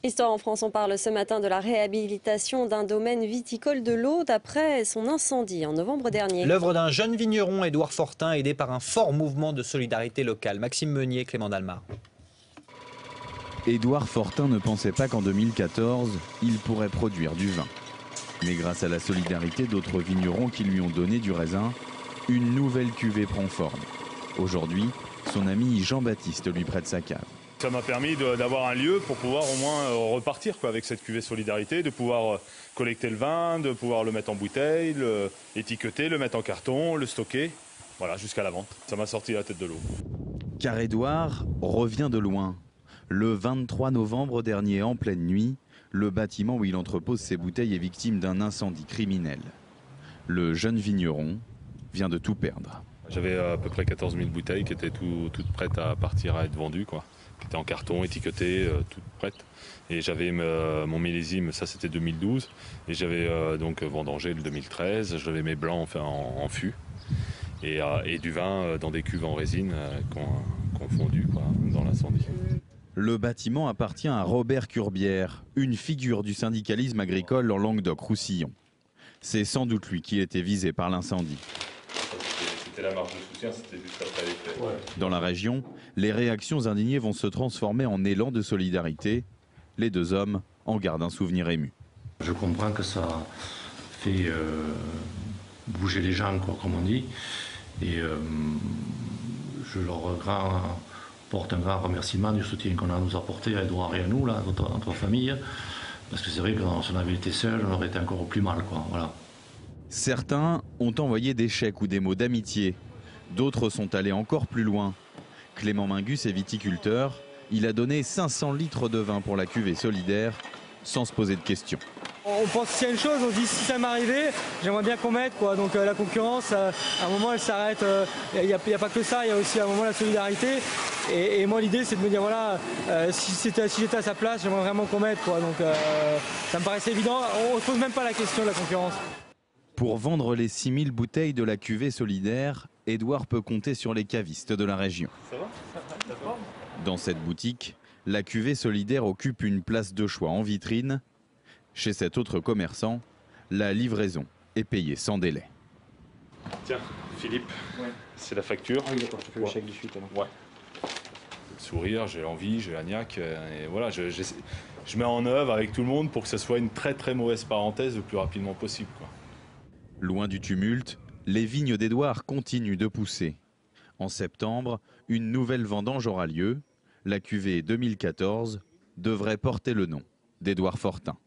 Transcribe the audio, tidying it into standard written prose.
Histoire en France, on parle ce matin de la réhabilitation d'un domaine viticole de l'Aude après son incendie en novembre dernier. L'œuvre d'un jeune vigneron, Édouard Fortin, aidé par un fort mouvement de solidarité locale. Maxime Meunier, Clément Dalmar. Édouard Fortin ne pensait pas qu'en 2014, il pourrait produire du vin. Mais grâce à la solidarité d'autres vignerons qui lui ont donné du raisin, une nouvelle cuvée prend forme. Aujourd'hui, son ami Jean-Baptiste lui prête sa cave. Ça m'a permis d'avoir un lieu pour pouvoir au moins repartir avec cette cuvée solidarité, de pouvoir collecter le vin, de pouvoir le mettre en bouteille, l'étiqueter, le mettre en carton, le stocker, voilà, jusqu'à la vente. Ça m'a sorti la tête de l'eau. Car Édouard revient de loin. Le 23 novembre dernier, en pleine nuit, le bâtiment où il entrepose ses bouteilles est victime d'un incendie criminel. Le jeune vigneron vient de tout perdre. J'avais à peu près 14 000 bouteilles qui étaient toutes prêtes à partir, à être vendues, quoi. Qui étaient en carton, étiquetées, toutes prêtes. Et j'avais mon millésime, ça c'était 2012. Et j'avais donc vendangé le 2013. J'avais mes blancs en fût. Et du vin dans des cuves en résine qu'on fondu dans l'incendie. Le bâtiment appartient à Robert Curbière, une figure du syndicalisme agricole en Languedoc-Roussillon. C'est sans doute lui qui était visé par l'incendie. C'était la marge de soutien, c'était juste après les faits. Ouais. Dans la région, les réactions indignées vont se transformer en élan de solidarité. Les deux hommes en gardent un souvenir ému. Je comprends que ça fait bouger les gens, comme on dit. Et je leur porte un grand remerciement du soutien qu'on a nous apporté à Édouard et à nous, là, notre famille. Parce que c'est vrai que si on avait été seul, on aurait été encore plus mal, quoi. Voilà. Certains ont envoyé des chèques ou des mots d'amitié. D'autres sont allés encore plus loin. Clément Mingus est viticulteur. Il a donné 500 litres de vin pour la cuvée solidaire, sans se poser de questions. On pense qu'il y a une chose, on se dit si ça m'arrivait, j'aimerais bien qu'on m'aide, quoi. Donc la concurrence, à un moment elle s'arrête. Il n'y a pas que ça, il y a aussi à un moment la solidarité. Et moi l'idée c'est de me dire voilà, si j'étais à sa place, j'aimerais vraiment qu'on m'aide, quoi. Donc ça me paraissait évident, on ne se pose même pas la question de la concurrence. Pour vendre les 6000 bouteilles de la cuvée solidaire, Édouard peut compter sur les cavistes de la région. Ça va ? Dans cette boutique, la cuvée solidaire occupe une place de choix en vitrine. Chez cet autre commerçant, la livraison est payée sans délai. Tiens, Philippe, ouais. C'est la facture. Ah oui, d'accord, je te fais le chèque de suite. Alors. Ouais. Le sourire, j'ai l'envie, j'ai la niaque. Et voilà, je mets en œuvre avec tout le monde pour que ce soit une très très mauvaise parenthèse le plus rapidement possible, quoi. Loin du tumulte, les vignes d'Édouard continuent de pousser. En septembre, une nouvelle vendange aura lieu. La cuvée 2014 devrait porter le nom d'Édouard Fortin.